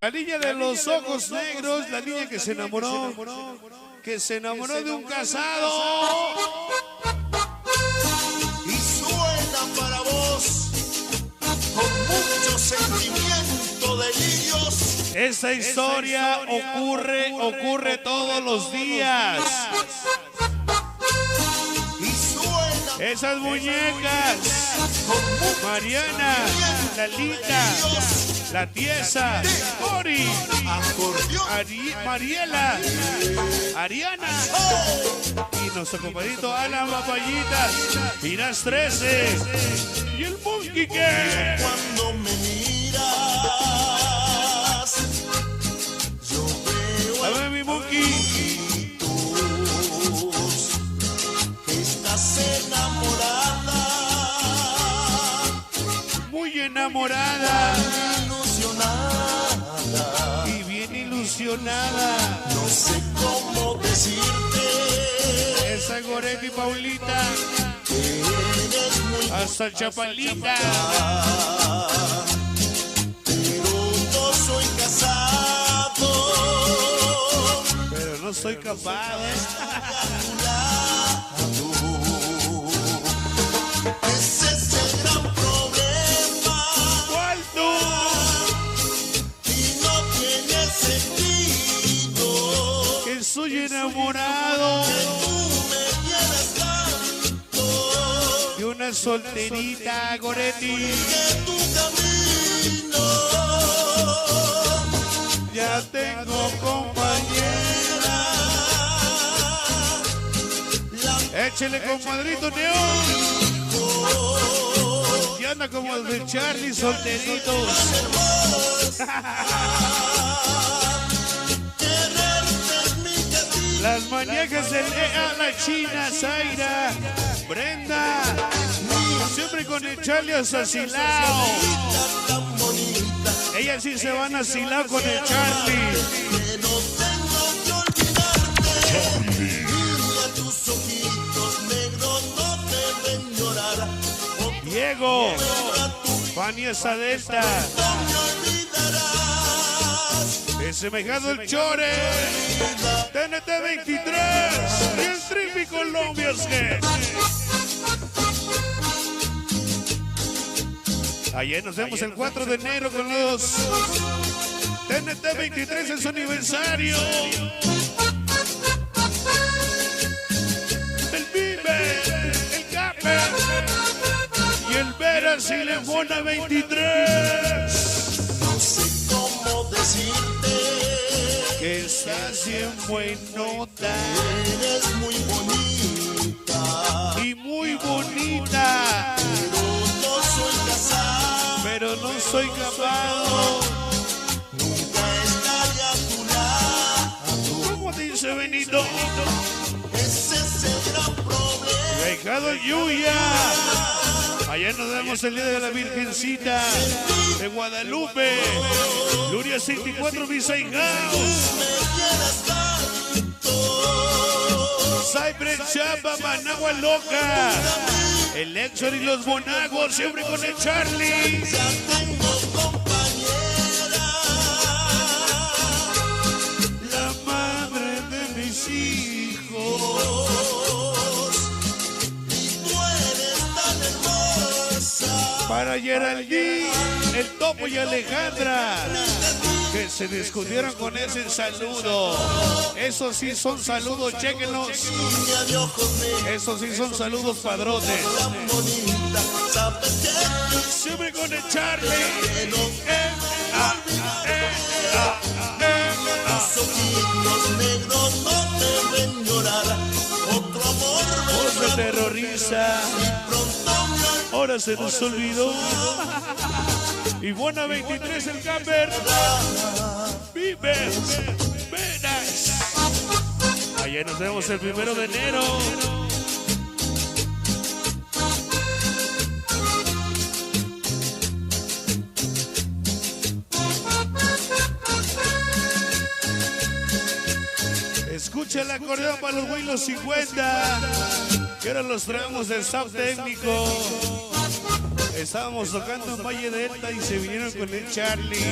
La niña de los ojos negros, la niña que se enamoró de un casado. Y suena para vos con mucho sentimiento de lirios. Esa historia ocurre todos los días. Y suena Esas muñecas, Mariana, Lalita, La Tiesa, Cori, Mariela, Ariana y nuestro compadrito Alan Papayitas, Miras 13 y el Monkey que cuando me miras, yo veo a ver mi Monkey. que estás enamorada, Muy enamorada ilusionada. y bien ilusionada. No sé cómo decirte Esa Goretti Paulita que eres muy hasta Chapalita. pero no soy casado. Pero no soy capaz. Ese es el gran problema ¿Cuál tú? y no tiene sentido Que soy enamorado tú me quieras tanto, de una solterita Goretti. que tu camino Ya tengo compañera. Échele compadrito Neón. Y anda como el de Charlie solteritos. Las maníacas del EA, la China, Zaira, Brenda, siempre con el Charlie asilao. tan bonita Ellas sí se van a asilar con el Charlie. que no tengo que olvidarte. Mira tus ojitos negros no deben llorar. Diego, Fania Sadelta, No me olvidarás. Desemejado el Chore, TNT 23 y el Tripi Colombia que. Ayer nos vemos el 4 de enero con los TNT 23 en su aniversario. El Vive, el Cape y el Veras y Lemona 23. No sé cómo decirte Que estás bien buenota eres muy bonita, y muy bonita, pero no soy casado. pero no soy capaz. Nunca estaré a tu lado. ¿Cómo dice Benito? Ese es el gran problema. Dejado Yuya. Ayer nos vemos el día de la Virgencita de Guadalupe. Luria 64 Visay House. Me quieras tanto. Cypress Chapa, Managua Loca. El Exor y los Bonagos, siempre con el Charlie. Ya tengo compañera, La madre de mis hijos. y tú eres tan hermosa. Para Geraldine, el Topo y Alejandra, que se discutieron con ese saludo. Esos sí son saludos, chéquenlos. Niña de ojos negros, Esos sí son saludos padrotes. tan bonita, sabes que Siempre con el Charlie. tus ojitos negros no deben llorar. Otro amor Voz de terroriza. pronto me Ahora se nos olvidó. Y Buena 23 el camper. Vives. Venas. Ayer nos vemos el 1 de enero. Escucha el acordeón para los güeyes 50. Que eran los tramos del staff técnico. Estábamos tocando en Valle Delta y se vinieron con el Charlie.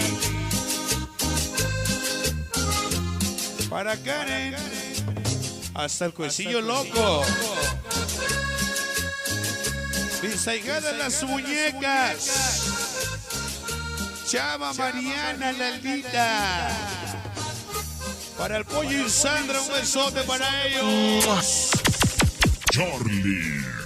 Para Karen. Hasta el cuecillo loco. Mis ahijadas las muñecas. Chava, Mariana, Laldita. Para el pollo y Sandra, un besote para ellos. Charlie.